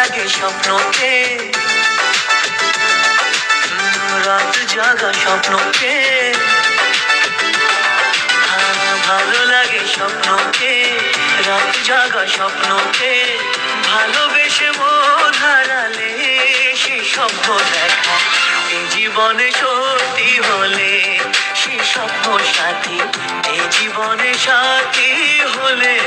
লাগে স্বপ্নকে, রাত জাগা স্বপ্নকে, ভালো লাগে স্বপ্নকে, রাত জাগা স্বপ্নকে, ভালোবেসে মন হারালে সে স্বপ্ন দেখা এই জীবনে সত্যি হলে, সে স্বপ্ন সাথী এই জীবনে সাথী হলে।